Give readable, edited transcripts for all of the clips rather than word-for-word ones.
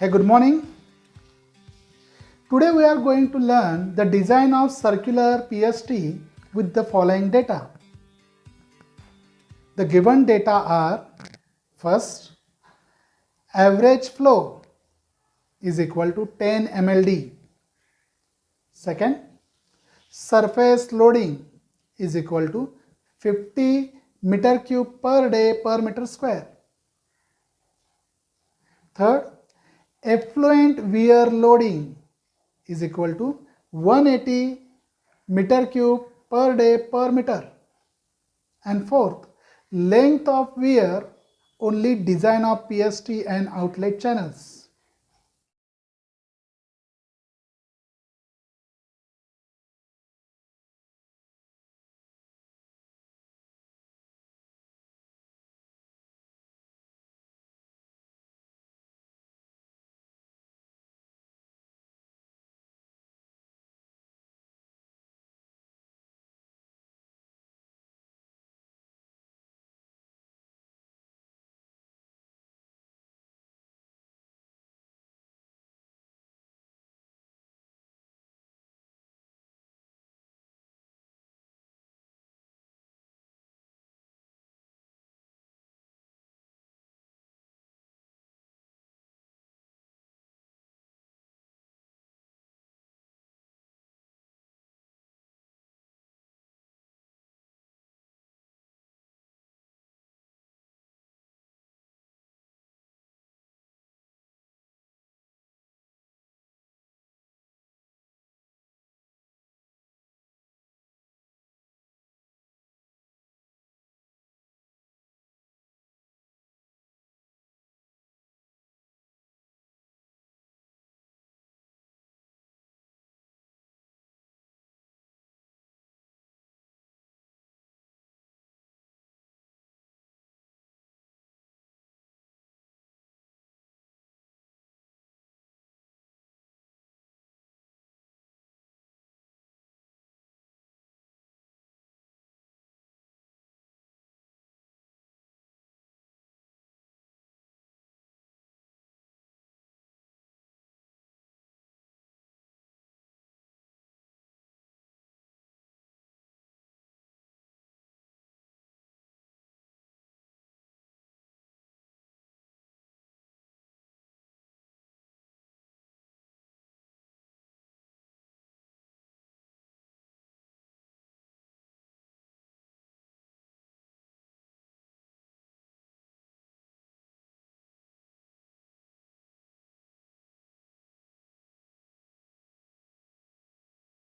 Hey, good morning. Today we are going to learn the design of circular PST with the following data. The given data are: first, average flow is equal to 10 mld. Second, surface loading is equal to 50 meter cube per day per meter square. Third, effluent wear loading is equal to 180 meter cube per day per meter. And fourth, length of wear only design of PST and outlet channels.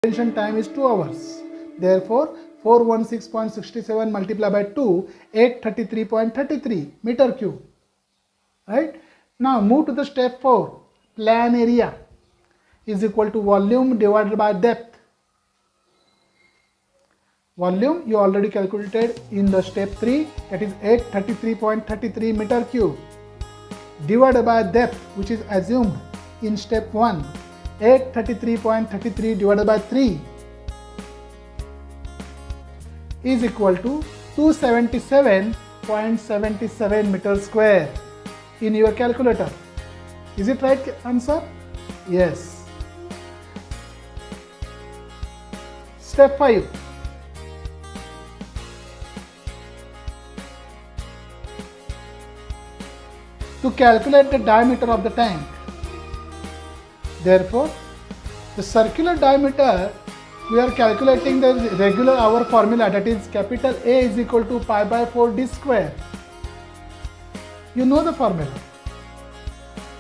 Retention time is 2 hours. Therefore, 416.67 multiplied by 2, 833.33 meter cube. Right? Now move to the step 4. Plan area is equal to volume divided by depth. Volume you already calculated in the step 3, that is 833.33 meter cube, divided by depth, which is assumed in step 1. 833.33 divided by 3 is equal to 277.77 meters square in your calculator. Is it right answer? Yes. Step 5. To calculate the diameter of the tank. Therefore, the circular diameter, we are calculating the regular hour formula, that is capital A is equal to pi by 4 d square. You know the formula.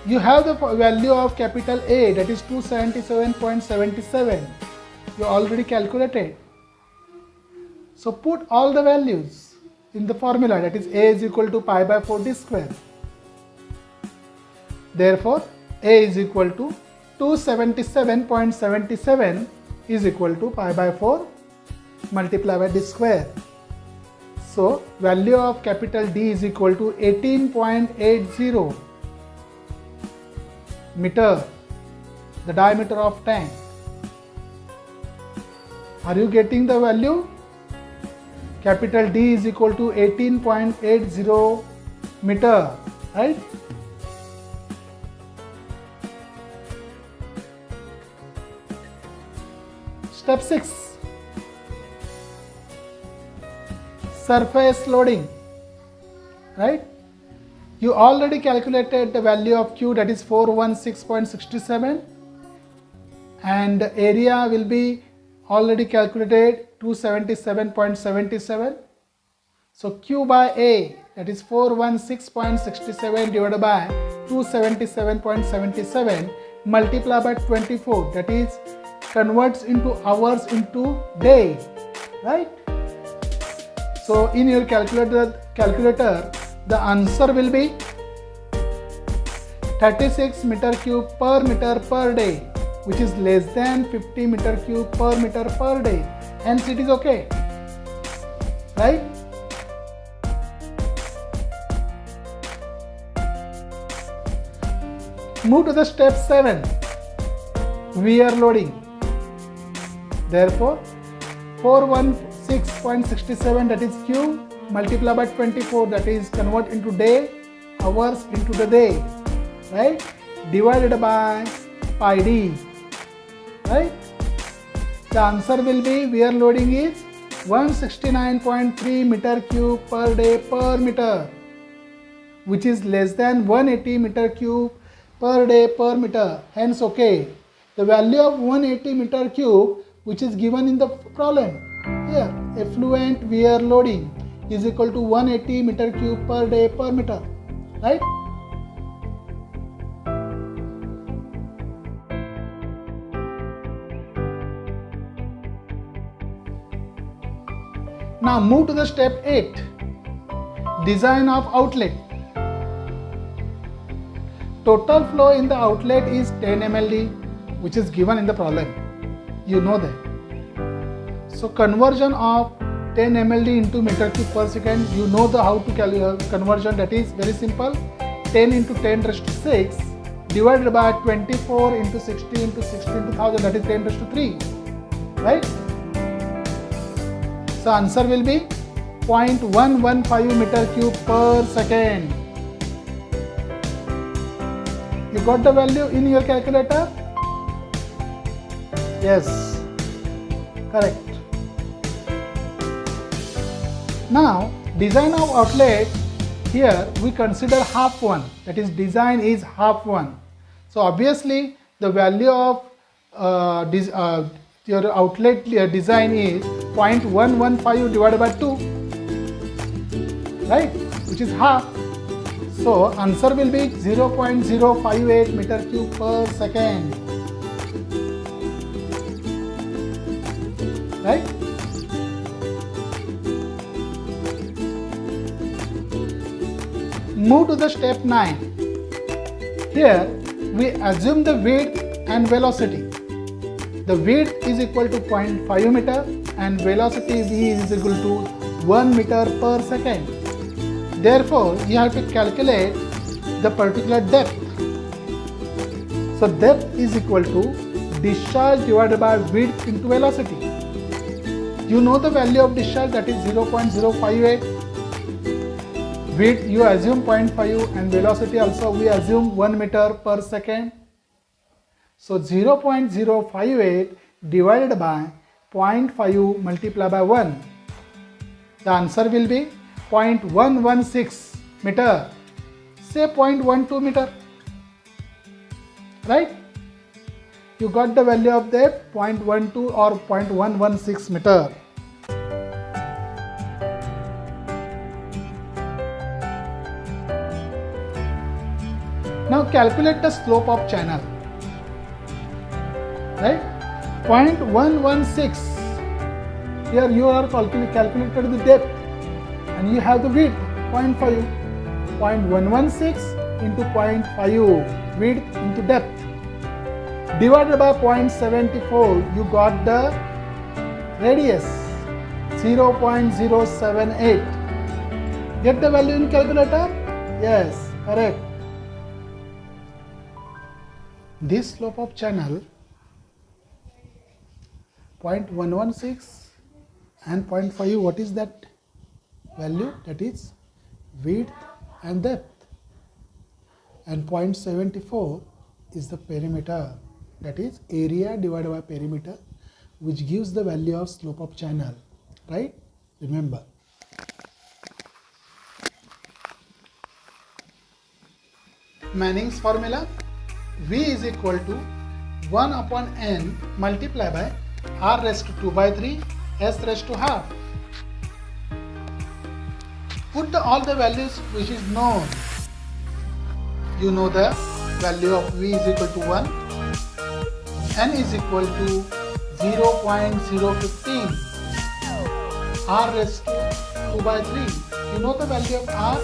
You have the value of capital A, that is 277.77. You already calculated. So put all the values in the formula, that is A is equal to pi by 4 d square. Therefore, A is equal to 277.77 is equal to pi by 4 multiplied by d square. So value of capital D is equal to 18.80 meter, the diameter of tank. Are you getting the value? Capital D is equal to 18.80 meter, right? Step 6. Surface loading. Right? You already calculated the value of Q, that is 416.67, and the area will be already calculated 277.77. So Q by A, that is 416.67 divided by 277.77 multiplied by 24, that is converts into hours into day, right? So in your calculator the answer will be 36 meter cube per meter per day, which is less than 50 meter cube per meter per day. Hence it is okay, right? Move to the step 7, wear loading. Therefore 416.67, that is Q, multiplied by 24, that is convert into day, hours into the day, right? Divided by pi d, right? The answer will be wear loading is 169.3 meter cube per day per meter, which is less than 180 meter cube per day per meter. Hence okay. The value of 180 meter cube, which is given in the problem here, effluent wear loading is equal to 180 meter cube per day per meter, right? Now move to the step 8, design of outlet. Total flow in the outlet is 10 mld, which is given in the problem. You know that. So conversion of 10 mld into meter cube per second, you know how to calculate conversion. That is very simple. 10 into 10 raised to 6 divided by 24 into 60 into 60 into 1000, that is 10 raised to 3, right? So answer will be 0.115 meter cube per second. You got the value in your calculator? Yes, correct. Now design of outlet, here we consider half one, that is design is half one. So obviously the value of your outlet design is 0.115 divided by 2, right, which is half. So answer will be 0.058 meter cube per second, right? Move to the step 9. Here we assume the width and velocity. The width is equal to 0.5 meter and velocity v is equal to 1 meter per second. Therefore, you have to calculate the particular depth. So depth is equal to discharge divided by width into velocity. You know the value of discharge, that is 0.058. Width you assume 0.5 and velocity also we assume 1 meter per second. So 0.058 divided by 0.5 multiplied by 1. The answer will be 0.116 meter, say 0.12 meter, right? You got the value of the 0.12 or 0.116 meter. Now calculate the slope of channel, right? 0.116, here you are calculated the depth and you have the width 0.5, 0.116 into 0.5 width into depth divided by 0.74, you got the radius 0.078. Get the value in calculator? Yes, correct. This slope of channel 0.116 and 0.5, what is that value? That is width and depth, and 0.74 is the perimeter, that is area divided by perimeter, which gives the value of slope of channel, right? Remember. Manning's formula, V is equal to 1 upon n multiplied by r raised to 2 by 3 s raised to half. Put all the values which is known. You know the value of V is equal to 1, n is equal to 0.015, r raised to 2 by 3. You know the value of r,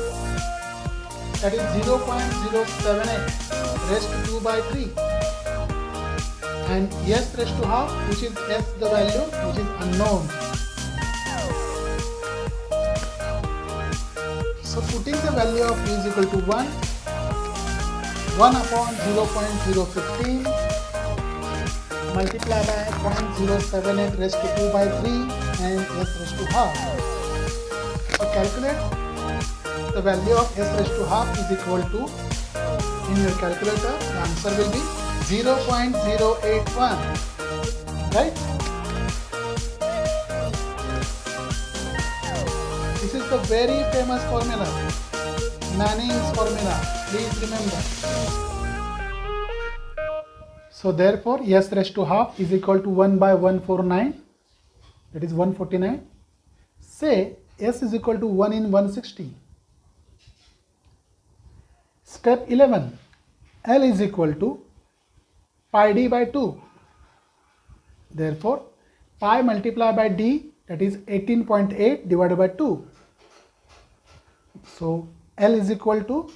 that is 0.078 raised to 2 by 3, and s raised to half, which is s the value which is unknown. So putting the value of v is equal to 1 upon 0.015 multiplied by 0.078 raised to 2 by 3 and s raised to half. So calculate the value of s raised to half is equal to, in your calculator, the answer will be 0.081, right? This is the very famous formula, Manning's formula, please remember. So therefore, s raised to half is equal to 1 by 149, that is 149. Say s is equal to 1 in 160. Step 11, L is equal to pi d by 2. Therefore, pi multiplied by d, that is 18.8 divided by 2. So, L is equal to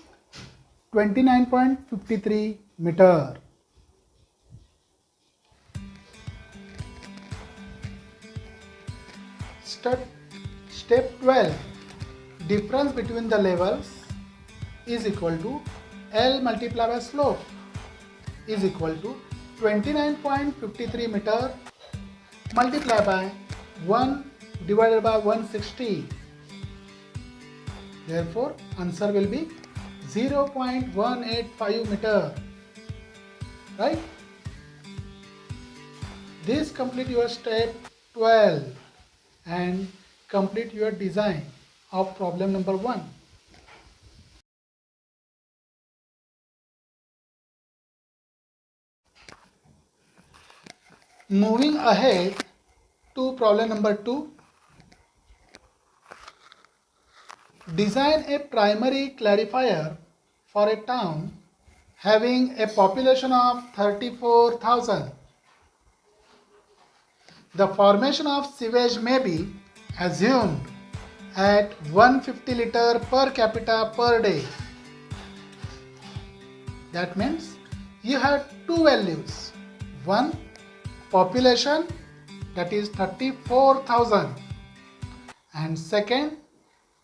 29.53 meter. Step 12, difference between the levels is equal to L multiplied by slope is equal to 29.53 meter multiplied by 1 divided by 160. Therefore, answer will be 0.185 meter, right? This complete your step 12 and complete your design of problem number 1. Moving ahead to problem number 2. Design a primary clarifier for a town having a population of 34,000. The formation of sewage may be assumed at 150 liter per capita per day. That means you have two values. One, population, that is 34,000, and second,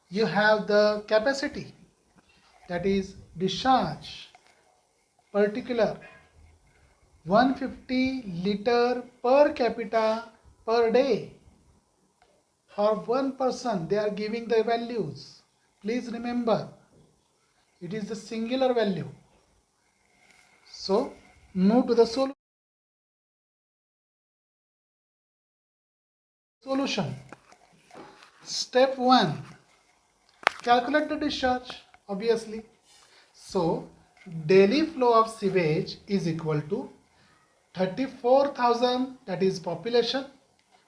you have the capacity, that is discharge, particular 150 liter per capita per day. For one person they are giving the values. Please remember, it is the singular value. So move to the solution. Step 1, calculate the discharge, obviously. So daily flow of sewage is equal to 34,000, that is population,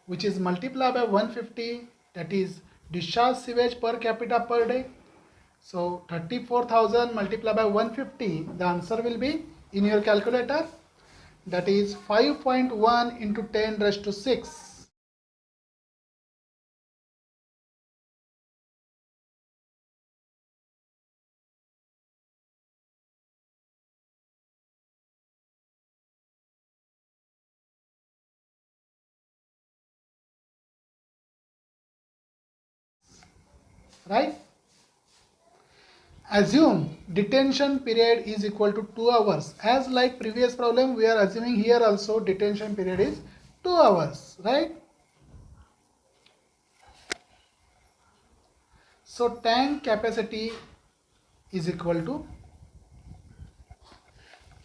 which is multiplied by 150, that is discharge sewage per capita per day. So 34,000 multiplied by 150, the answer will be, in your calculator, that is 5.1 into 10 raised to 6. Right? Assume detention period is equal to 2 hours. As like previous problem, we are assuming here also detention period is 2 hours, right? So tank capacity is equal to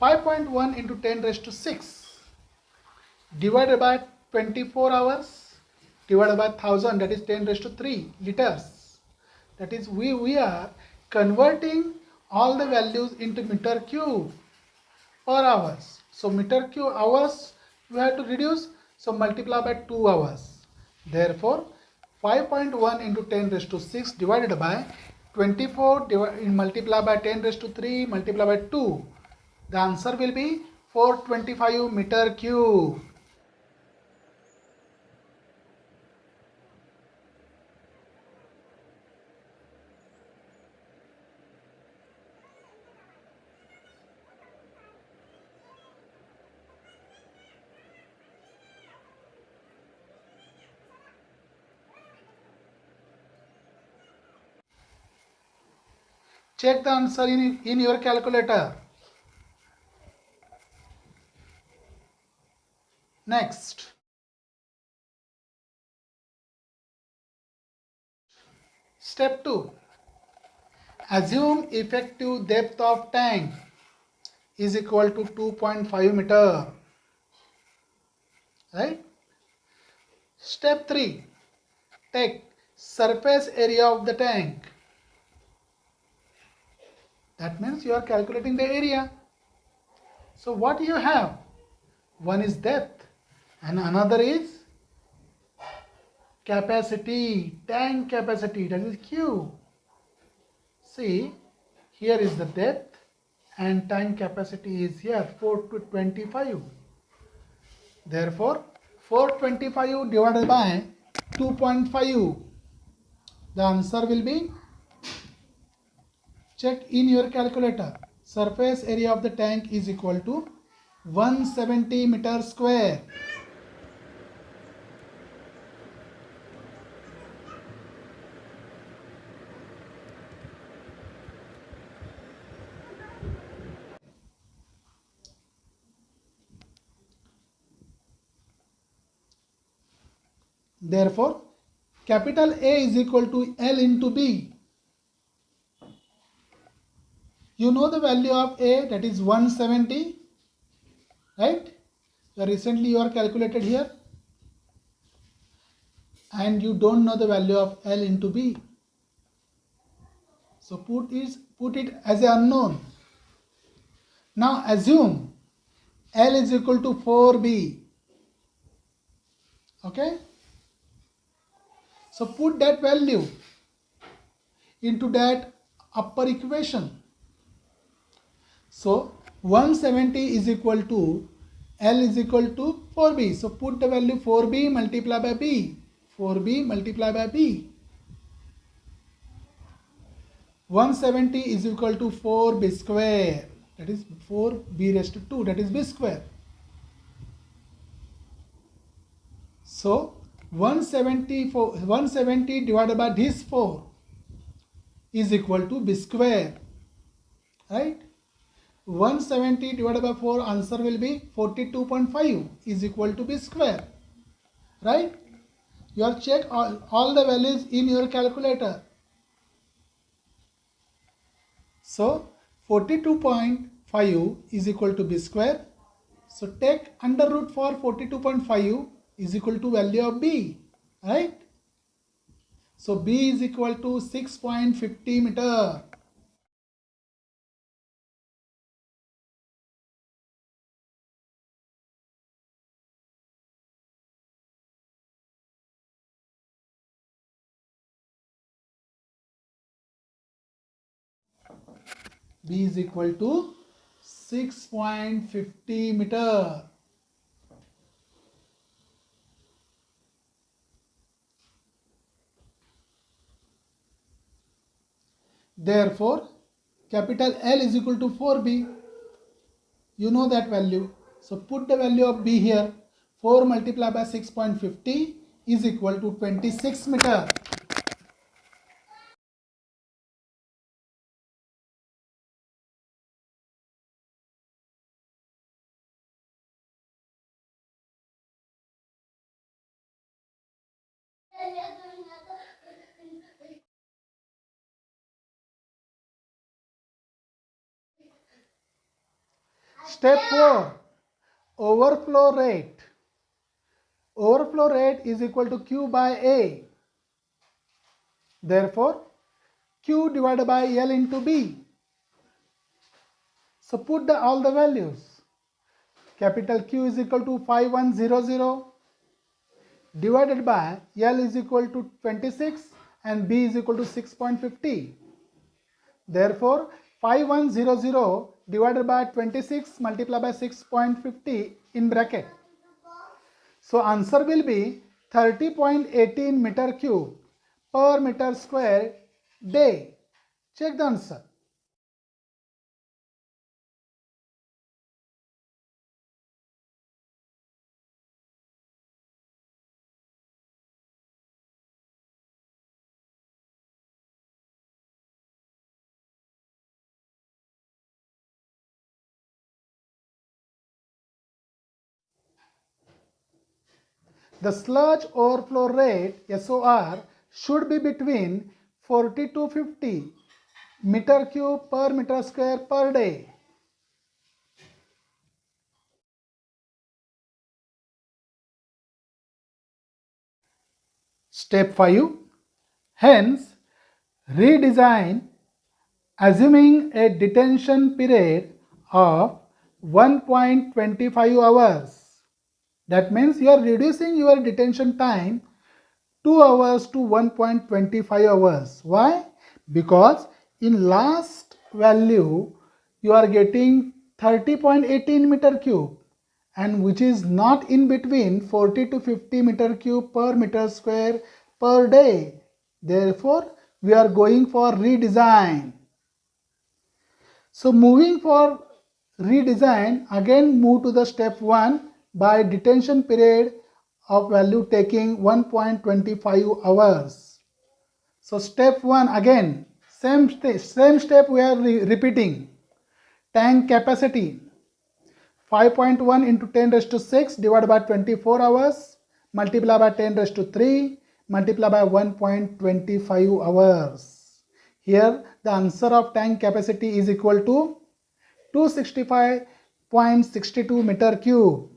5.1 into 10 raised to 6 divided by 24 hours divided by 1000, that is 10 raised to 3 liters. That is, we are converting all the values into meter cube per hours. So meter cube hours we have to reduce, so multiply by 2 hours. Therefore 5.1 into 10 raised to 6 divided by 24 multiply by 10 raised to 3 multiply by 2. The answer will be 425 meter cube. Check the answer in your calculator. Next, step 2. Assume effective depth of tank is equal to 2.5 meter. Right? Step 3. Take surface area of the tank. That means you are calculating the area. So what you have? One is depth and another is capacity, tank capacity, that is Q. See, here is the depth and tank capacity is here 425. Therefore 425 divided by 2.5. The answer will be, check in your calculator. Surface area of the tank is equal to 170 meter square. Therefore, capital A is equal to L into B. You know the value of A, that is 170, right? Recently you are calculated here. And you don't know the value of L into B. So put it as an unknown. Now assume L is equal to 4B. Okay? So put that value into that upper equation. So 170 is equal to L is equal to 4B. So put the value 4B multiplied by B. 4B multiplied by B. 170 is equal to 4B square. That is 4B raised to 2. That is B square. So 170 divided by this 4 is equal to B square. Right? 170 divided by 4, answer will be 42.5 is equal to B square. Right? You have checked all the values in your calculator. So 42.5 is equal to B square. So take under root for 42.5 is equal to value of B. Right? So B is equal to 6.50 meter. B is equal to 6.50 meter. Therefore, capital L is equal to 4B. You know that value. So put the value of B here. 4 multiplied by 6.50 is equal to 26 meter. Step 4. Overflow rate. overflow rate is equal to Q by A. Therefore, Q divided by L into B. So put all the values. Capital Q is equal to 5100 divided by L is equal to 26 and B is equal to 6.50. Therefore, 5100 divided by 26 multiplied by 6.50 in bracket. So answer will be 30.18 meter cube per meter square day. Check the answer. The sludge overflow rate SOR should be between 40 to 50 meter cube per meter square per day. Step 5. Hence, redesign assuming a detention period of 1.25 hours. That means you are reducing your detention time 2 hours to 1.25 hours. Why? Because in last value you are getting 30.18 meter cube and which is not in between 40 to 50 meter cube per meter square per day. Therefore, we are going for redesign. So moving for redesign, again move to the step 1 by detention period of value taking 1.25 hours. So step 1 again, same step we are repeating. Tank capacity 5.1 into 10 raised to 6 divided by 24 hours multiply by 10 raised to 3 multiply by 1.25 hours. Here the answer of tank capacity is equal to 265.62 meter cube.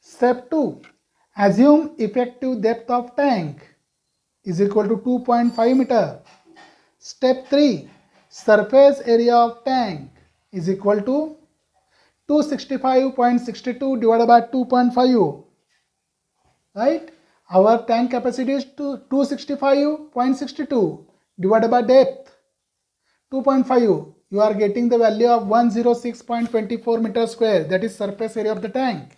Step 2. Assume effective depth of tank is equal to 2.5 meter. Step 3. Surface area of tank is equal to 265.62 divided by 2.5. Right? Our tank capacity is 265.62 divided by depth 2.5. You are getting the value of 106.24 meter square, that is surface area of the tank.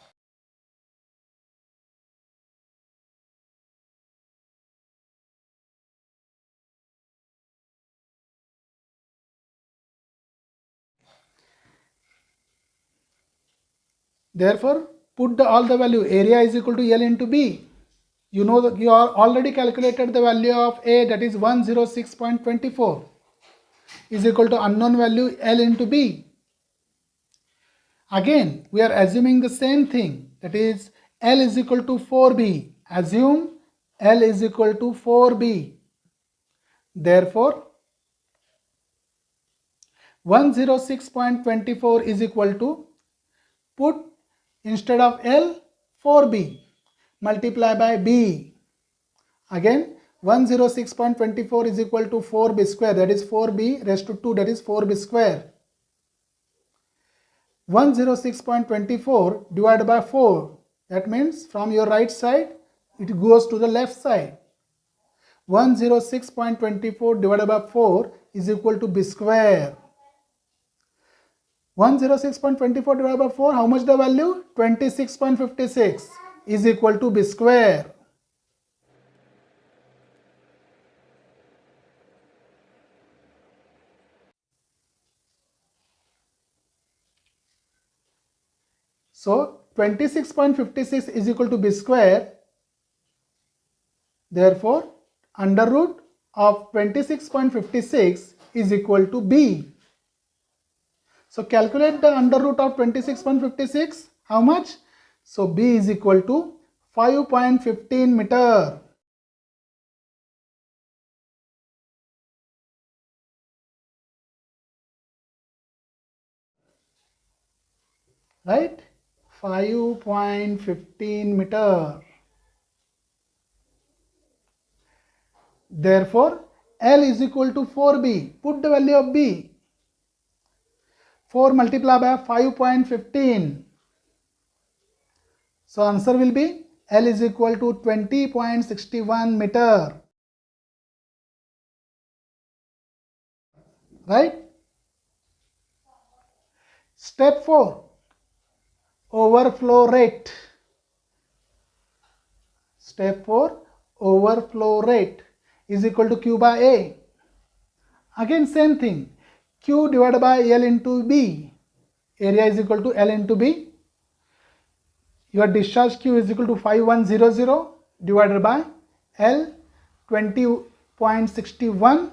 Therefore, put all the value. Area is equal to L into B. You know that you are already calculated the value of A, that is 106.24 is equal to unknown value L into B. Again, we are assuming the same thing, that is L is equal to 4B. Assume L is equal to 4B. Therefore, 106.24 is equal to, put instead of L 4B multiply by B. Again 106.24 is equal to 4B square, that is 4B raised to 2, that is 4B square. 106.24 divided by 4, that means from your right side it goes to the left side. 106.24 divided by 4 is equal to B square. 106.24 divided by 4, how much the value? 26.56 is equal to B square. So 26.56 is equal to B square. Therefore, under root of 26.56 is equal to B. So calculate the under root of 26.56. How much? So B is equal to 5.15 meter. Right? 5.15 meter. Therefore, L is equal to 4B. Put the value of B. 4 multiplied by 5.15. So answer will be L is equal to 20.61 meter. Right? Step 4. Overflow rate. Step 4. Overflow rate is equal to Q by A. Again same thing. Q divided by L into B. Area is equal to L into B. Your discharge Q is equal to 5100 divided by L 20.61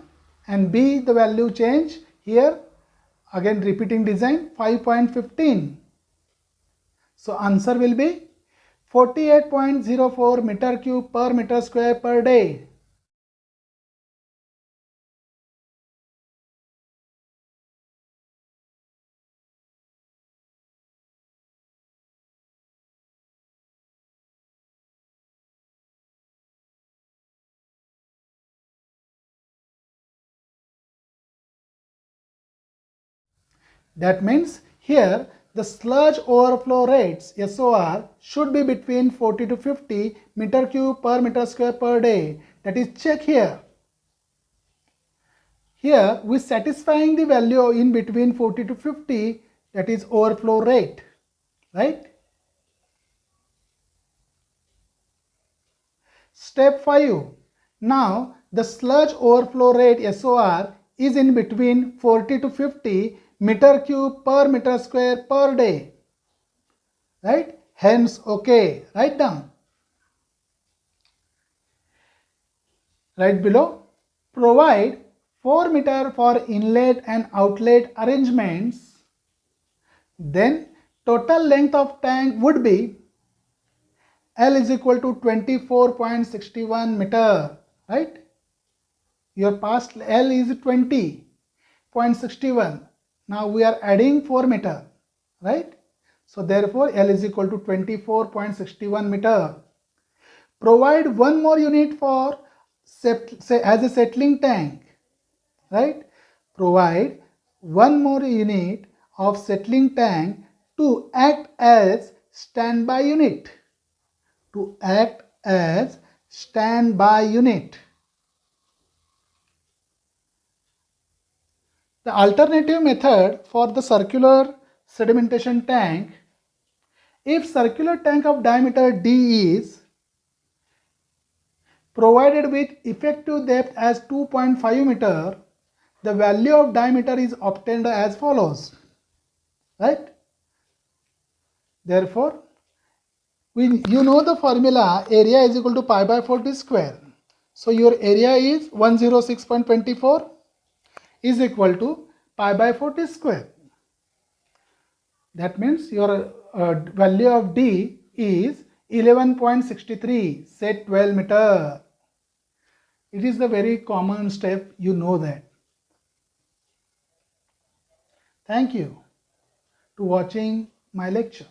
and B the value change here. Again repeating design 5.15. So answer will be 48.04 meter cube per meter square per day. That means here the sludge overflow rates SOR should be between 40 to 50 meter cube per meter square per day. That is, check here. Here we satisfying the value in between 40 to 50, that is overflow rate, right? Step 5. Now the sludge overflow rate SOR is in between 40 to 50 meter cube per meter square per day, right? Hence okay, write down. Right below, provide 4 meter for inlet and outlet arrangements. Then total length of tank would be L is equal to 24.61 meter, right? Your past L is 20.61. Now we are adding 4 meter, right? So therefore L is equal to 24.61 meter. Provide one more unit for as a settling tank, right? Provide one more unit of settling tank to act as standby unit. To act as standby unit. The alternative method for the circular sedimentation tank, if circular tank of diameter D is provided with effective depth as 2.5 meter, the value of diameter is obtained as follows, right? Therefore, you know the formula, area is equal to pi by 4 square. So your area is 106.24 is equal to pi by 4 square. That means your value of D is 11.63, say 12 meter. It is the very common step, you know that. Thank you to watching my lecture.